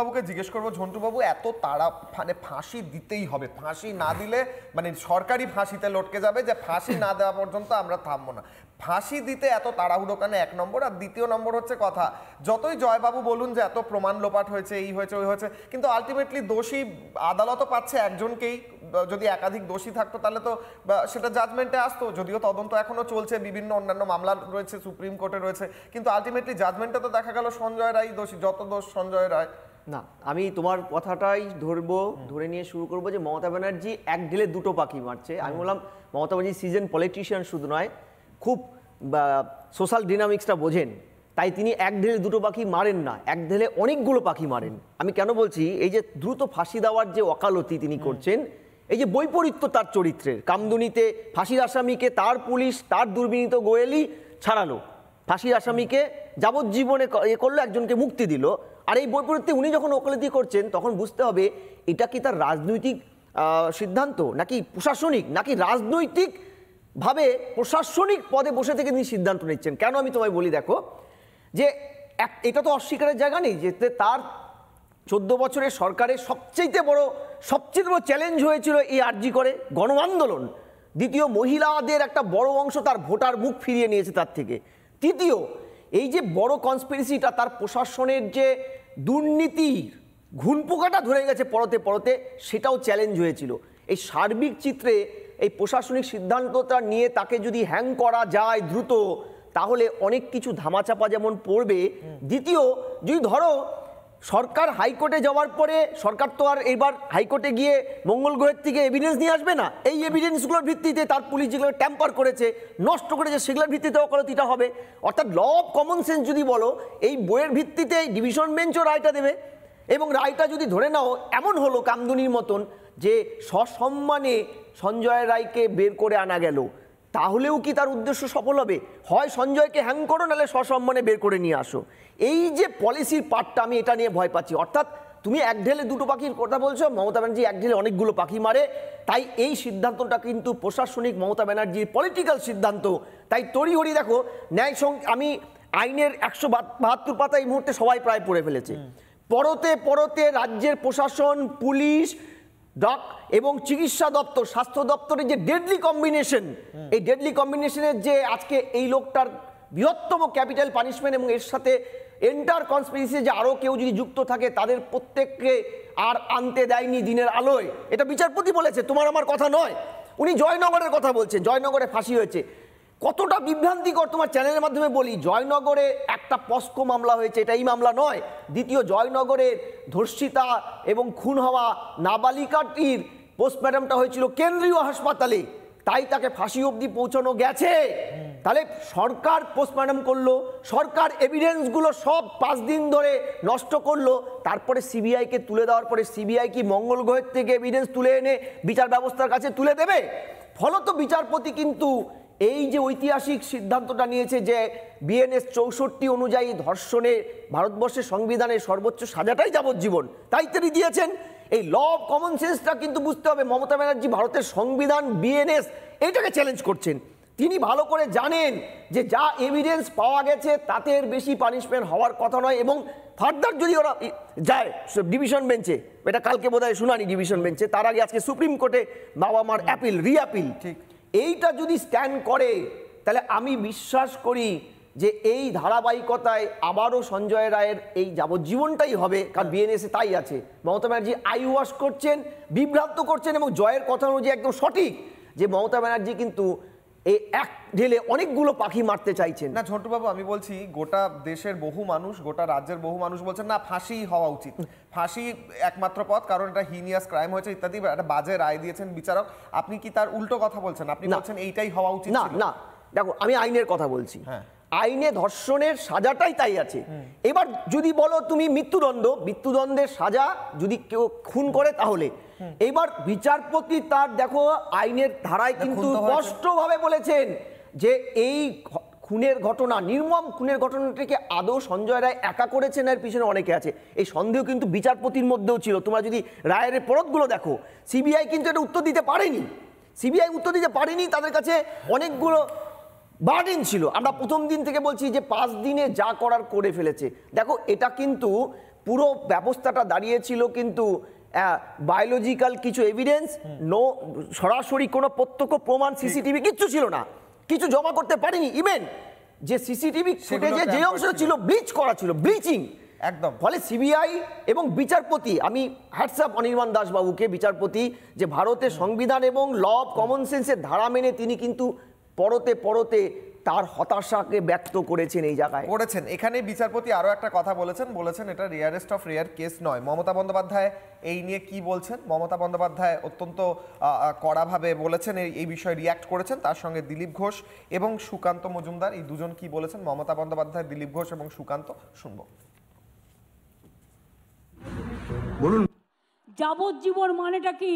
বাবুকে জিজ্ঞেস করবো, ঝন্টু বাবু, এত তাড়া মানে ফাঁসি দিতেই হবে, ফাঁসি না দিলে মানে সরকারি ফাঁসিতে লটকে যাবে, যে ফাঁসি না দেওয়া পর্যন্ত আমরা থামবো না। ফাঁসি দিতে এত তাড়াহুড়ো কেন, এক নম্বর। আর দ্বিতীয় নম্বর হচ্ছে কথা, যতই জয়বাবু বলুন যে এত প্রমাণ লোপাট হয়েছে, এই হয়েছে ওই হয়েছে, কিন্তু আলটিমেটলি দোষী আদালতও পাচ্ছে একজনকেই। যদি একাধিক দোষী থাকতো তাহলে তো সেটা জাজমেন্টে আসতো, যদিও তদন্ত এখনো চলছে, বিভিন্ন অন্যান্য মামলা রয়েছে, সুপ্রিম কোর্টে রয়েছে, কিন্তু আলটিমেটলি জাজমেন্টে তো দেখা গেল সঞ্জয় রায় দোষী, যত দোষ সঞ্জয় রায়। না, আমি তোমার কথাটাই ধরে নিয়ে শুরু করবো যে মমতা ব্যানার্জি এক ঢিলে দুটো পাখি মারছে। আমি বললাম মমতা ব্যানার্জি সিজন পলিটিশিয়ান শুধু নয়, খুব সোশ্যাল ডিনামিক্সটা বোঝেন, তাই তিনি এক ঢিলে দুটো পাখি মারেন না, এক ঢিলে অনেকগুলো পাখি মারেন। আমি কেন বলছি, এই যে দ্রুত ফাঁসি দেওয়ার যে ওকালতি তিনি করছেন, এই যে বৈপরীত্য তার চরিত্রের, কামদুনিতে ফাঁসির আসামিকে তার পুলিশ তার দুর্বিনীত গোয়েলই ছাড়ালো, ফাঁসির আসামিকে যাবজ্জীবনে করলো, একজনকে মুক্তি দিল। আর এই বৈপরীত্যে উনি যখন ওকালতি করছেন তখন বুঝতে হবে এটা কি তার রাজনৈতিক সিদ্ধান্ত নাকি প্রশাসনিক, নাকি রাজনৈতিকভাবে প্রশাসনিক পদে বসে থেকে তিনি সিদ্ধান্ত নিচ্ছেন। কেন আমি তোমায় বলি, দেখো যে এটা তো অস্বীকারের জায়গা নেই যে তার 14 বছরের সরকারের সবচেয়ে বড় চ্যালেঞ্জ হয়েছিল এই আরজি করে গণ আন্দোলন। দ্বিতীয়, মহিলাদের একটা বড় অংশ তার ভোটার মুখ ফিরিয়ে নিয়েছে তার থেকে। তৃতীয়, এই যে বড় কনস্পিরেসিটা, তার প্রশাসনের যে দুর্নীতির ঘুনপোকাটা ধরে গেছে পরতে পরতে, সেটাও চ্যালেঞ্জ হয়েছিল। এই সার্বিক চিত্রে এই প্রশাসনিক সিদ্ধান্তটা নিয়ে তাকে যদি হ্যাং করা যায় দ্রুত, তাহলে অনেক কিছু ধামাচাপা যেমন পড়বে। দ্বিতীয়, যদি ধরো সরকার হাইকোর্টে যাওয়ার পরে, সরকার তো আর এবার হাইকোর্টে গিয়ে মঙ্গল গ্রহের থেকে এভিডেন্স নিয়ে আসবে না, এই এভিডেন্সগুলোর ভিত্তিতে তার পুলিশ যেগুলো ট্যাম্পার করেছে, নষ্ট করেছে, সেগুলোর ভিত্তিতে ওকালতিটা হবে। অর্থাৎ ল অফ কমন সেন্স যদি বলো, এই বইয়ের ভিত্তিতে ডিভিশন বেঞ্চও রায়টা দেবে। এবং রায়টা যদি ধরে নাও এমন হলো কামদুনির মতন যে সসম্মানে সঞ্জয় রায়কে বের করে আনা গেল, তাহলেও কি তার উদ্দেশ্য সফল হবে? হয় সঞ্জয়কে হ্যাং করো, নাহলে সসম্মানে বের করে নিয়ে আসো। এই যে পলিসির পার্টটা, আমি এটা নিয়ে ভয় পাচ্ছি। অর্থাৎ তুমি এক ঢেলে দুটো পাখির কথা বলছো, মমতা ব্যানার্জি এক ঢেলে অনেকগুলো পাখি মারে। তাই এই সিদ্ধান্তটা কিন্তু প্রশাসনিক মমতা ব্যানার্জির পলিটিক্যাল সিদ্ধান্ত। তাই তড়িঘড়ি দেখো, আমি আইনের 172 পাতা এই মুহূর্তে সবাই প্রায় পড়ে ফেলেছে। পরতে পরতে রাজ্যের প্রশাসন, পুলিশ এবং চিকিৎসা দপ্তর, স্বাস্থ্য দপ্তরের যে ডেডলি কম্বিনেশন, এই ডেডলি কম্বিনেশনের যে আজকে এই লোকটার বৃহত্তম ক্যাপিটাল পানিশমেন্ট, এবং এর সাথে এন্টার কনস্পিরেসি যে আরও কেউ যদি যুক্ত থাকে তাদের প্রত্যেককে আর আনতে দেয়নি দিনের আলোয়। এটা বিচারপতি বলেছে, তোমার আমার কথা নয়। উনি জয়নগরের কথা বলছেন, জয়নগরে ফাঁসি হয়েছে। কতটা বিভ্রান্তিকর, তোমার চ্যানেলের মাধ্যমে বলি, জয়নগরে একটা পস্কো মামলা হয়েছে, এটা এই মামলা নয়। দ্বিতীয়, জয়নগরের ধর্ষিতা এবং খুন হওয়া নাবালিকাটির পোস্টমর্টমটা হয়েছিল কেন্দ্রীয় হাসপাতালে, তাই তাকে ফাঁসি অবধি পৌঁছানো গেছে। তাহলে সরকার পোস্টমর্টম করলো, সরকার এভিডেন্সগুলো সব 5 দিন ধরে নষ্ট করলো, তারপরে সিবিআইকে তুলে দেওয়ার পরে সিবিআই কি মঙ্গল গ্রহের থেকে এভিডেন্স তুলে এনে বিচার ব্যবস্থার কাছে তুলে দেবে? ফলত বিচারপতি কিন্তু এই যে ঐতিহাসিক সিদ্ধান্তটা নিয়েছে যে বিএনএস 64 অনুযায়ী ধর্ষণে ভারতবর্ষের সংবিধানের সর্বোচ্চ সাজাটাই যাবজ্জীবন, তাই তিনি দিয়েছেন। এই ল অফ কমন সেন্সটা কিন্তু বুঝতে হবে, মমতা ব্যানার্জি ভারতের সংবিধান, বিএনএস এটাকে চ্যালেঞ্জ করছেন। তিনি ভালো করে জানেন যে যা এভিডেন্স পাওয়া গেছে তাতে এর বেশি পানিশমেন্ট হওয়ার কথা নয়। এবং ফার্দার যদি ওরা যায় ডিভিশন বেঞ্চে, এটা কালকে বোধহয় শুনানি ডিভিশন বেঞ্চে, তার আগে আজকে সুপ্রিম কোর্টে বাবা মার অ্যাপিল, রিঅ্যাপিল, এইটা যদি স্ট্যান্ড করে, তাহলে আমি বিশ্বাস করি যে এই ধারাবাহিকতায় আবারও সঞ্জয় রায়ের এই যাবজ্জীবনটাই হবে। কারণ বিএনএসে তাই আছে, মমতা ব্যানার্জি আই ওয়াশ করছেন, বিভ্রান্ত করছেন। এবং জয়ের কথা অনুযায়ী একদম সঠিক যে মমতা ব্যানার্জি কিন্তু এই এক ঢেলে অনেকগুলো পাখি মারতে চাইছেন না। ঝন্টুবাবু, আমি বলছি গোটা দেশের বহু মানুষ, গোটা রাজ্যের বহু মানুষ বলছেন না, ফাঁসি হওয়া উচিত, ফাঁসি একমাত্র পথ, কারণ এটা হিনিয়াস ক্রাইম হয়েছে ইত্যাদি, একটা বাজে রায় দিয়েছেন বিচারক। আপনি কি তার উল্টো কথা বলছেন? আপনি বলছেন এইটাই হওয়া উচিত? না না, দেখো আমি আইনের কথা বলছি। আইনে ধর্ষণের সাজাটাই তাই আছে। এবার যদি বলো তুমি মৃত্যুদণ্ডের সাজা যদি কেউ খুন করে, তাহলে এবার বিচারপতি তার দেখো আইনের ধারায় কিন্তু স্পষ্টভাবে বলেছেন যে এই খুনের ঘটনা, নির্মম খুনের ঘটনাটিকে আদৌ সঞ্জয় রায় একা করেছেন, এর পিছনে অনেকে আছে, এই সন্দেহ কিন্তু বিচারপতির মধ্যেও ছিল। তোমরা যদি রায়ের পরতগুলো দেখো, সিবিআই কিন্তু এটা উত্তর দিতে পারেনি, তাদের কাছে অনেকগুলো বার্ডেন ছিল। আমরা প্রথম দিন থেকে বলছি যে 5 দিনে যা করার করে ফেলেছে। দেখো এটা কিন্তু পুরো ব্যবস্থাটা দাঁড়িয়েছিল কিন্তু বায়োলজিক্যাল কিছু এভিডেন্স, সরাসরি কোনো প্রত্যক্ষ প্রমাণ, সিসিটিভি কিচ্ছু ছিল না, কিছু জমা করতে পারিনি। ইভেন যে সিসিটিভি ফুটেজে যে অংশ ছিল ব্লিচ করা ছিল, ব্লিচিং একদম। ফলে সিবিআই এবং বিচারপতি, আমি হ্যাটসঅ্যাপ অনির্বাণ দাস বাবুকে, বিচারপতি, যে ভারতের সংবিধান এবং ল অফ কমন সেন্সের ধারা মেনে তিনি কিন্তু পরতে পরতে তার হতাশাকে ব্যক্ত করেছেন এই জায়গায় করেছেন। এখানে বিচারপতি আরো একটা কথা বলেছেন এটা রেয়ারেস্ট অফ রেয়ার কেস নয়। মমতা বন্দ্যোপাধ্যায় এই নিয়ে কি বলছেন? মমতা বন্দ্যোপাধ্যায় অত্যন্ত কড়াভাবে বলেছেন, এই বিষয়ে রিয়াক্ট করেছেন। তার সঙ্গে দিলীপ ঘোষ এবং সুকান্ত মজুমদার, এই দুজন কি বলেছেন মমতা বন্দ্যোপাধ্যায়, দিলীপ ঘোষ এবং সুকান্ত, শুনবো। বলুন। যাবজ্জীবন মানেটা কি?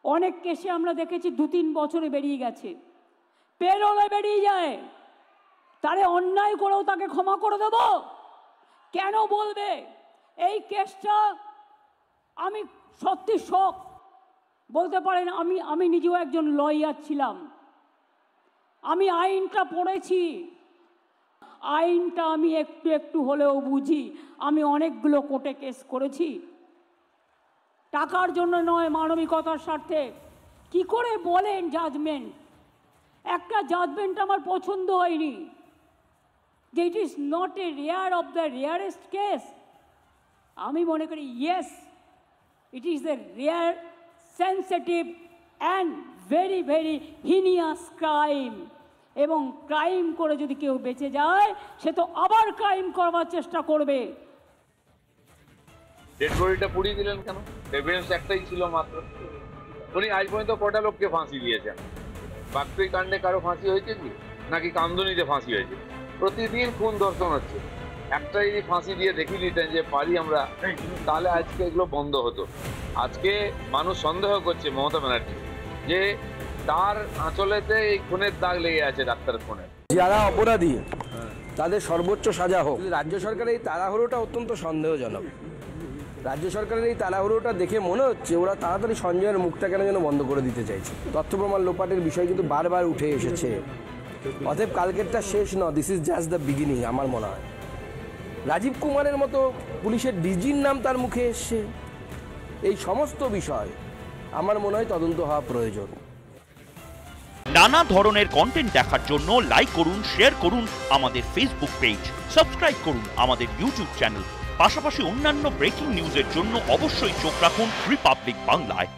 অনেক কেসে আমরা দেখেছি 2-3 বছরে বেরিয়ে গেছে, পেরোলে বেরিয়ে যায়। তারে অন্যায় করেও তাকে ক্ষমা করে দেব? কেন বলবে? এই কেসটা আমি সত্যি শক, বলতে পারেন আমি নিজেও একজন লয়ার ছিলাম, আমি আইনটা পড়েছি, আইনটা আমি একটু একটু হলেও বুঝি। আমি অনেকগুলো কোর্টে কেস করেছি, টাকার জন্য নয়, মানবিকতার স্বার্থে। কি করে বলেন জাজমেন্ট? একটা জাজমেন্ট আমার পছন্দ হয়নি, যে it is not a rare of the rarest case. আমি মনে করি yes, it is a rare, sensitive and very very heinous crime. এবং ক্রাইম করে যদি কেউ বেঁচে যায়, সে তো আবার ক্রাইম করবার চেষ্টা করবে। ডেড বডিটা পুড়িয়ে দিলেন কেন? এভিডেন্স একটাই ছিল মাত্র। উনি আজ পর্যন্ত কটা লোককে ফাঁসি দিয়েছেন? বাকপি কাণ্ডে কারো ফাঁসি হয়েছে কি? নাকি কামদুনিতে ফাঁসি হয়েছে? প্রতিদিন খুন ধর্ষণ হচ্ছে। একটা যদি ফাঁসি দিয়ে দেখিয়ে দিতেন যে পারি আমরা, তাহলে আজকে এগুলো বন্ধ হতো। আজকে মানুষ সন্দেহ করছে মমতা ব্যানার্জি যে তার আঁচলেতে এই খুনের দাগ লেগে আছে, ডাক্তারের খুনের। যারা অপরাধী তাদের সর্বোচ্চ সাজা হোক। রাজ্য সরকারের এই তাড়াহুড়োটা অত্যন্ত সন্দেহজনক। রাজ্য সরকারের এই তাড়াহুড়োটা দেখে মনে হচ্ছে ওরা তাড়াতাড়ি সঞ্জয়ের মুখটা কেন যেন বন্ধ করে দিতে চাইছে। তথ্য প্রমাণ লোপাটের বিষয় কিন্তু বারবার উঠে এসেছে। অতএব কালকেরটা শেষ নয়, this is just the beginning. আমার মনে হয় রাজীব কুমারের মতো পুলিশের ডিজির নাম তার মুখে এসছে। এই সমস্ত বিষয় আমার মনে হয় তদন্ত হওয়া প্রয়োজন। নানা ধরনের কন্টেন্ট দেখার জন্য লাইক করুন, শেয়ার করুন আমাদের ফেসবুক পেজ, সাবস্ক্রাইব করুন আমাদের ইউটিউব চ্যানেল। পাশাপাশি অন্যান্য ব্রেকিং নিউজের জন্য অবশ্যই চোখ রাখুন রিপাবলিক বাংলায়।